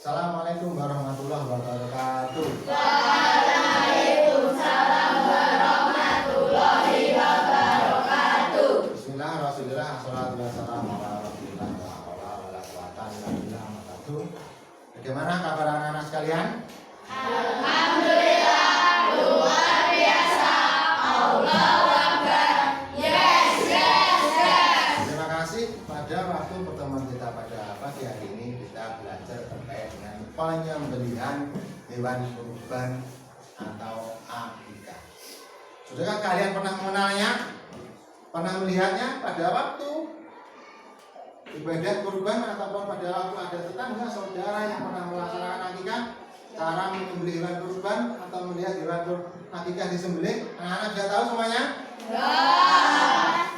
Assalamualaikum warahmatullahi wabarakatuh. Waalaikumsalam warahmatullahi wabarakatuh. Bismillahirrahmanirrahim. Assalatu wassalamu ala rasulillah wa ala wala quwata illa billah wabarakatuh. Bagaimana kabar anak-anak sekalian? Alhamdulillah, luar biasa. Allahu Akbar. Yes. Terima kasih. Pada waktu pertemuan kita pada pagi hari ini kita belajar terkait dengan penyembelihan hewan kurban atau akikah. Sudahkah kalian pernah mengenalnya? Pernah melihatnya pada waktu ibadah kurban ataupun pada waktu ada tetangga saudara yang pernah melaksanakan akikah? Cara menyembelih hewan kurban atau melihat hewan akikah disembelih? Anak-anak sudah tahu semuanya?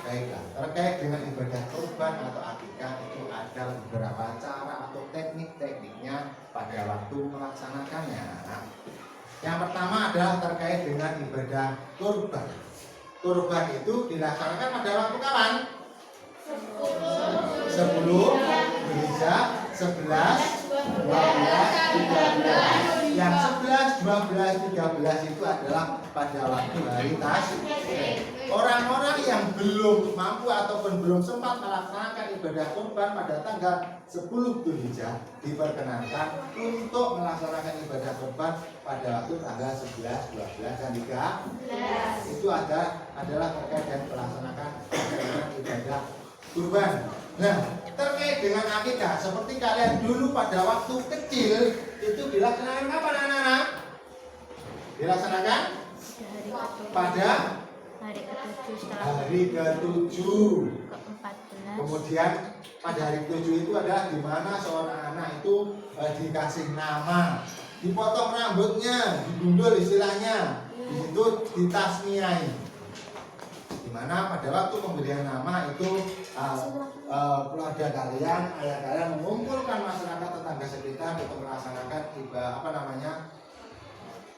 Baiklah, terkait dengan ibadah kurban atau akikah itu ada beberapa cara atau teknik-tekniknya pada waktu melaksanakannya. Yang pertama adalah terkait dengan ibadah kurban. Kurban itu dilaksanakan pada waktu kapan? 10, 12, 11, 12, 13. Yang 11, 12, 13 itu adalah pada waktu hari tasyrik. Orang-orang yang belum mampu ataupun belum sempat melaksanakan ibadah kurban pada tanggal 10 Dzulhijjah diperkenankan untuk melaksanakan ibadah kurban pada waktu tanggal 11, 12, dan 13. Itu adalah terkait dengan melaksanakan ibadah kurban. Nah, terkait dengan akikah, seperti kalian dulu pada waktu kecil itu dilaksanakan kapan anak-anak? Dilaksanakan pada hari ke-7 setelah hari ke-7. ke-14. Kemudian pada hari ke-7 itu adalah di mana seorang anak itu dikasih nama, dipotong rambutnya, digundul istilahnya, di situ ditasmiyai. Di mana pada waktu pemberian nama itu keluarga kalian, ayah kalian mengumpulkan masyarakat tetangga sekitar untuk melaksanakan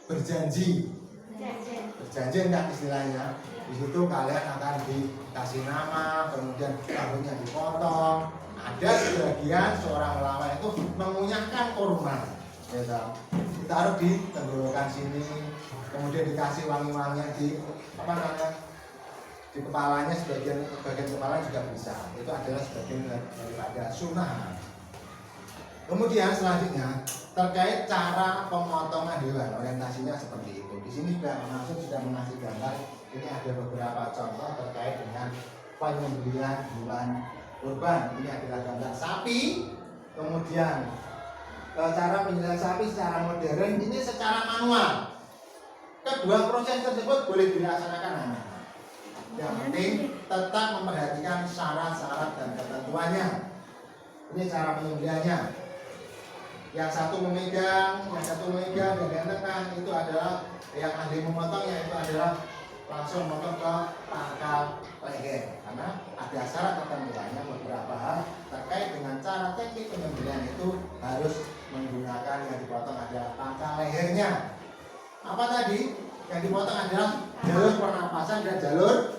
berjanji enggak istilahnya. Di situ kalian akan dikasih nama, kemudian rambutnya dipotong. Ada sebagian seorang ulama itu mengunyahkan kurma, gitu. Ditaruh di tenggorokan sini, kemudian dikasih wangi-wangian di di kepalanya, bagian kepala juga bisa. Itu adalah sebagian daripada sunnah. Kemudian selanjutnya terkait cara pemotongan hewan, orientasinya seperti itu. Di sini sudah mengasih gambar. Ini ada beberapa contoh terkait dengan penyembelihan hewan kurban. Ini adalah gambar sapi. Kemudian cara penyembelihan sapi secara modern ini secara manual. Kedua proses tersebut boleh dilaksanakan. Yang penting tetap memperhatikan syarat-syarat dan ketentuannya. Ini cara penyembelihannya. Yang satu memegang, dan yang tengah itu adalah yang ahli memotongnya itu adalah langsung memotong ke pangkal leher. Karena ada syarat ketentuannya beberapa hal terkait dengan cara teknik penyembelihan itu harus menggunakan yang dipotong adalah pangkal lehernya. Apa tadi? Yang dipotong adalah jalur pernapasan dan jalur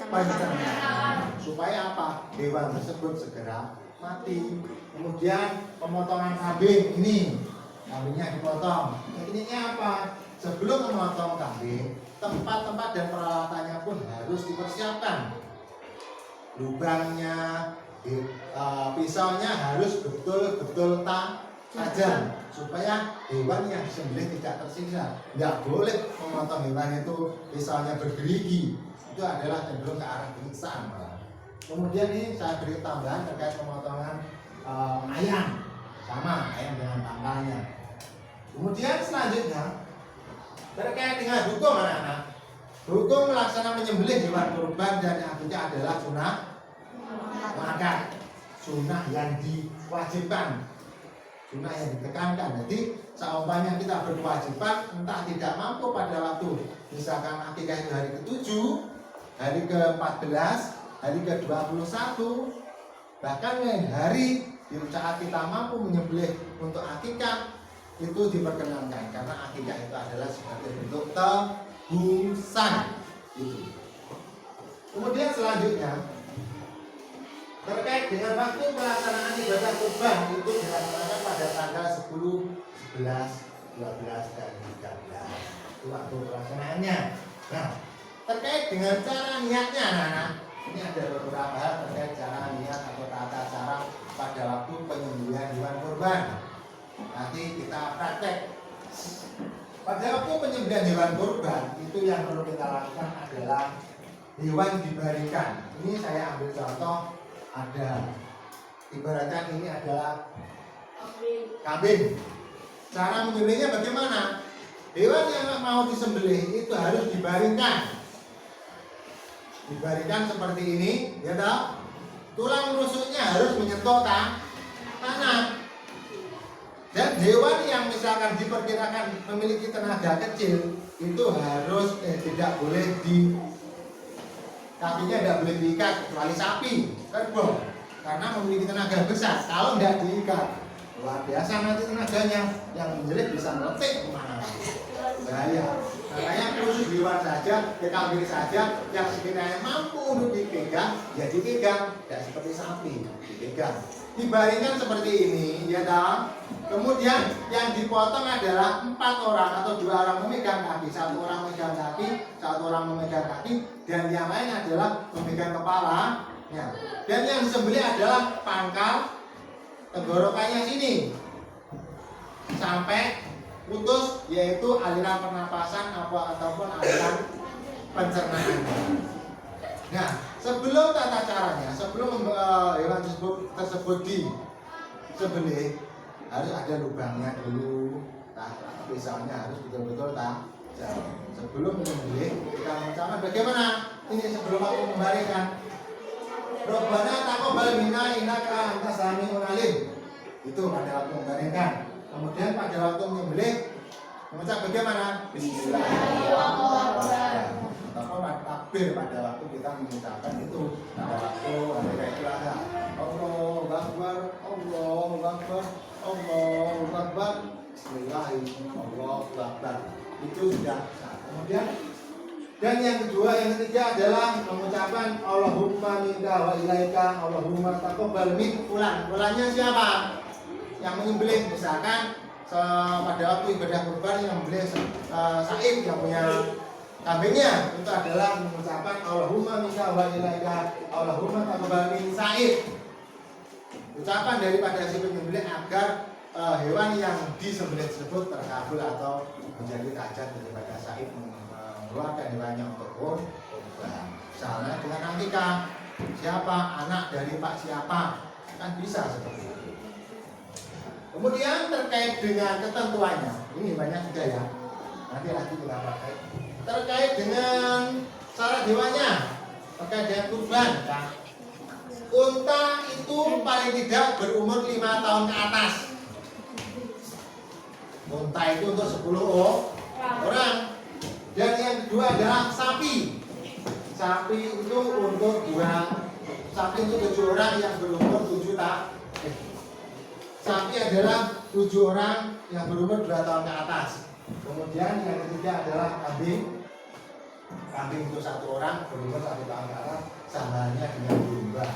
pencernaan. Supaya apa? Hewan tersebut segera mati. Kemudian pemotongan kambing ini, kambingnya dipotong. Tekniknya apa? Sebelum memotong kambing, tempat-tempat dan peralatannya pun harus dipersiapkan. Lubangnya, pisaunya harus betul-betul tajam supaya hewan yang disembelih tidak tersiksa. Tidak boleh memotong hewan itu pisaunya bergerigi. Itu adalah cenderung ke arah penyiksaan. Kemudian ini saya beri tambahan terkait pemotongan ayam, sama ayam dengan pangkalnya. Kemudian selanjutnya terkait dengan hukum anak-anak, hukum melaksanakan menyembelih hewan kurban dan akikah adalah sunnah muakkad, sunnah yang diwajibkan, sunnah yang ditekankan. Jadi seumpamanya kita berkewajiban entah tidak mampu pada waktu misalkan akikah itu hari ke-7, hari ke-14, hari ke-21, bahkan hari di saat kita mampu menyembelih untuk akikah itu diperkenankan karena akikah itu adalah sebagai bentuk tebusan. Kemudian selanjutnya Terkait dengan waktu pelaksanaan ibadah kurban itu dilaksanakan pada tanggal 10, 11, 12, dan 13. Itu waktu pelaksanaannya. Nah, terkait dengan cara niatnya, anak-anak, ini ada beberapa hal terkait cara niat atau tata cara pada waktu penyembelihan hewan kurban. Nanti kita praktek. Pada waktu penyembelihan hewan kurban itu yang perlu kita lakukan adalah hewan dibarikan. Ini saya ambil contoh, ada ibaratkan ini adalah kambing. Cara menyembelihnya bagaimana? Hewan yang mau disembelih itu harus dibaringkan. Dibaringkan seperti ini, ya toh? Tulang rusuknya harus menyentuh tanah. Dan hewan yang misalkan diperkirakan memiliki tenaga kecil itu harus tidak boleh kakinya tidak boleh diikat kecuali sapi, kerbau, karena memiliki tenaga besar. Kalau tidak diikat, luar biasa nanti tenaganya yang menjelit bisa meletik kemana. Bahaya. Makanya khusus hewan saja, kambing saja yang sekiranya mampu untuk dipegang, ya dipegang, tidak seperti sapi dipegang. Dibaringkan seperti ini, ya toh. Kemudian yang dipotong adalah 4 orang atau 2 orang memegang kaki, 1 orang memegang kaki, 1 orang memegang kaki, dan yang lain adalah memegang kepala. Ya. Dan yang disembelih adalah pangkal tenggorokannya sini sampai putus, yaitu aliran pernapasan ataupun aliran pencernaan. Nah, sebelum tata caranya, sebelum hewan tersebut disembelih, harus ada lubangnya dulu. Nah, pisaunya harus betul-betul tajam. Sebelum menyembelih, kita mengucapkan bagaimana? Ini sebelum aku membaringkan. Robbana taqabbal minna innaka antas samiul alim. Itu pada waktu membaringkan. Kemudian pada waktu menyembelih mengucap bagaimana? Bismillahirrahmanirrahim. Ataupun takbir pada waktu kita mengucapkan itu. Pada waktu ada istilah Allahu Akbar, Allahu Akbar, Allahu Akbar, Bismillahirrahmanirrahim, Allahu Akbar. Itu sudah sah. Kemudian dan yang kedua, yang ketiga adalah mengucapkan Allahumma minka wa ilaika, Allahumma taqabbal min fulan. Fulannya siapa? Yang menyembelih, misalkan pada waktu ibadah kurban yang menyembelih Saib yang punya kambingnya, itu adalah mengucapkan Allahumma minka wa ilaika, Allahumma taqabbal min Saib. Ucapan daripada si penyembelih agar hewan yang disembelih tersebut terkabul atau menjadi hajat daripada Saib mengeluarkan hewannya untuk kurban. Misalnya dengan akikah, siapa anak dari Pak siapa, kan bisa seperti itu. Kemudian terkait dengan ketentuannya, ini banyak juga ya. Nanti kita pakai. Terkait dengan syarat hewannya, terkait dengan kurban. Nah, unta itu paling tidak berumur 5 tahun ke atas. Unta itu untuk 10 orang. Dan yang kedua adalah sapi. Sapi itu untuk 7 orang yang berumur 7 tahun. Sapi adalah 7 orang yang berumur 2 tahun ke atas. Kemudian yang ketiga adalah kambing. Kambing itu 1 orang berumur 1 tahun ke atas, samanya dengan domba.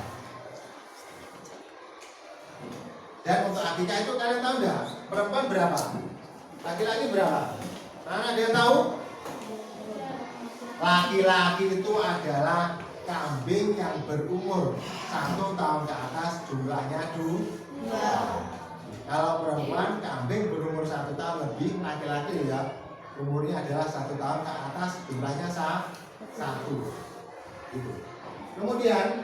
Dan untuk akikah itu kalian tahu enggak? Perempuan berapa? Laki-laki berapa? Mana ada yang tahu? Laki-laki itu adalah kambing yang berumur 1 tahun ke atas, jumlahnya 2. Kalau perempuan, kambing berumur 1 tahun lebih, laki-laki ya umurnya adalah 1 tahun ke atas, jumlahnya 1. Gitu. Kemudian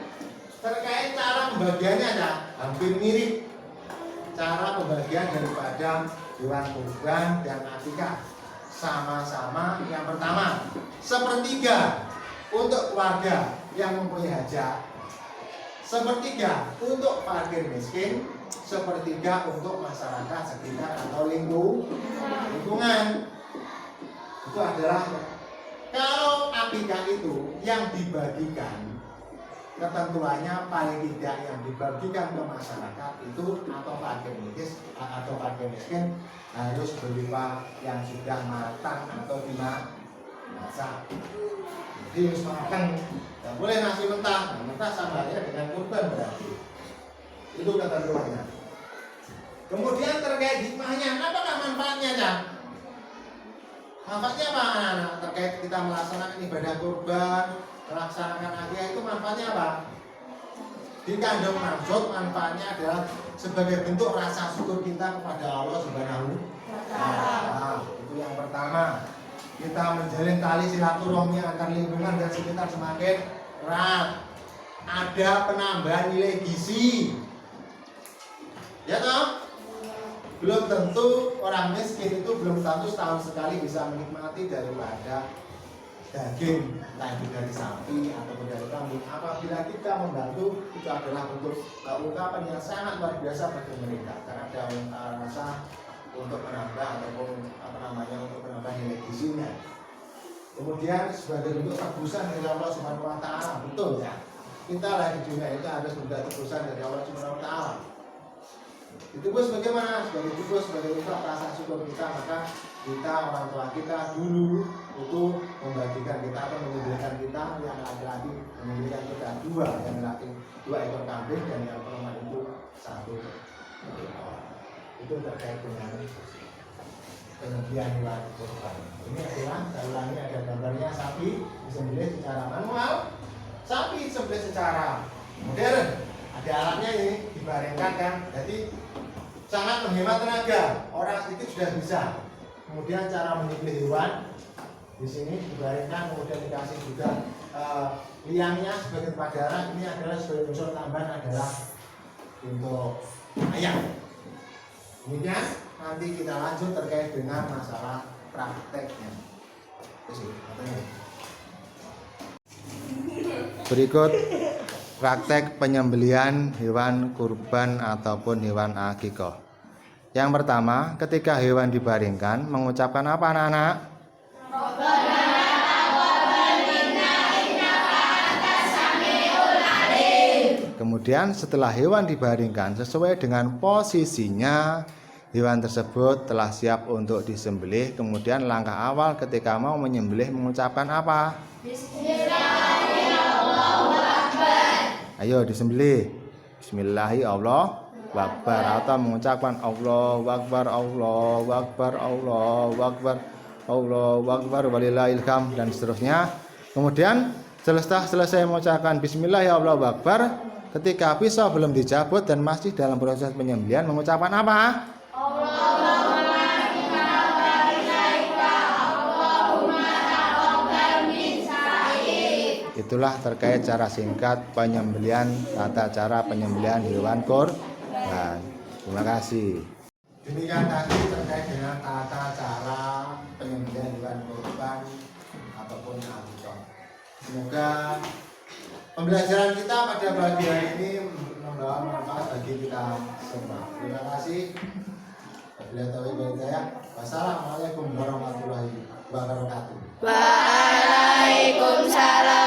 terkait cara pembagiannya ada hampir mirip cara pembagian daripada hewan kurban dan akikah. Sama-sama yang pertama 1/3 untuk keluarga yang mempunyai hajat, 1/3 untuk fakir miskin, 1/3 untuk masyarakat sekitar atau lingkungan. Itu adalah kalau akikah itu yang dibagikan, ketentuannya paling tidak yang dibagikan ke masyarakat itu atau fakir miskin harus berupa yang sudah matang atau dimasak. Jadi harus makan, tidak boleh nasi mentah. Mentah sama halnya dengan kurban berarti. Itu ketentuannya. Kemudian terkait hikmahnya, apakah manfaatnya, Cak? Manfaatnya apa anak-anak? Terkait kita melaksanakan ibadah kurban, melaksanakan akikah, itu manfaatnya apa? Dikandung maksud manfaatnya adalah sebagai bentuk rasa syukur kita kepada Allah Subhanahu wa Ta'ala. Itu yang pertama. Kita menjalin tali silaturahmi antar lingkungan dan sekitar semakin erat. Ada penambahan nilai gizi. Ya toh? Belum tentu orang miskin itu belum tentu setahun sekali bisa menikmati daripada daging, entah itu dari sapi ataupun dari kambing. Apabila kita membantu, itu adalah bentuk ungkapan yang sangat luar biasa bagi mereka, karena ada rasa untuk menambah ataupun untuk menambah nilai gizinya. Kemudian sebagai bentuk tebusan dari Allah Subhanahu wa Ta'ala, betul ya. Kita lah di dunia itu harus mendapat tebusan dari Allah Subhanahu wa Ta'ala. Ditebus bagaimana? Sebagai tebus, sebagai bentuk rasa syukur kita, maka kita, orang tua kita dulu itu membagikan kita atau menyembelihkan kita, yang laki-laki menyembelihkan kita dua, yang laki 2 ekor kambing dan yang perempuan itu 1 ekor. Itu terkait dengan penyembelihan hewan kurban. Ini adalah, saya ulangi, ada gambarnya sapi disembelih secara manual, sapi disembelih secara modern. Ada alatnya ini, dibaringkan kan, jadi sangat menghemat tenaga. Orang sedikit sudah bisa. Kemudian cara menyembelih hewan di sini dibaringkan, kemudian dikasih juga liangnya sebagai darah. Ini adalah sebagai unsur tambahan adalah untuk ayam. Kemudian nanti kita lanjut terkait dengan masalah prakteknya. Berikut praktek penyembelihan hewan kurban ataupun hewan akikah. Yang pertama, ketika hewan dibaringkan, mengucapkan apa anak-anak? Kemudian setelah hewan dibaringkan sesuai dengan posisinya, hewan tersebut telah siap untuk disembelih. Kemudian langkah awal ketika mau menyembelih mengucapkan apa? Ayo disembelih. Bismillahirrahmanirrahim atau mengucapkan Allahu Akbar, Allahu Akbar, Allahu Akbar, Allahu Akbar walillahil hamd dan seterusnya. Kemudian selesai mengucapkan Bismillahirrahmanirrahim, ketika pisau belum dicabut dan masih dalam proses penyembelihan mengucapkan apa? Itulah terkait cara singkat penyembelihan, tata cara penyembelihan hewan kurban. Terima kasih. Demikian tadi terkait dengan tata cara penyembelihan hewan kurban ataupun akikah. Semoga pembelajaran kita pada pagi hari ini membawa manfaat bagi kita semua. Terima kasih. Wassalamualaikum warahmatullahi wabarakatuh. Waalaikumsalam.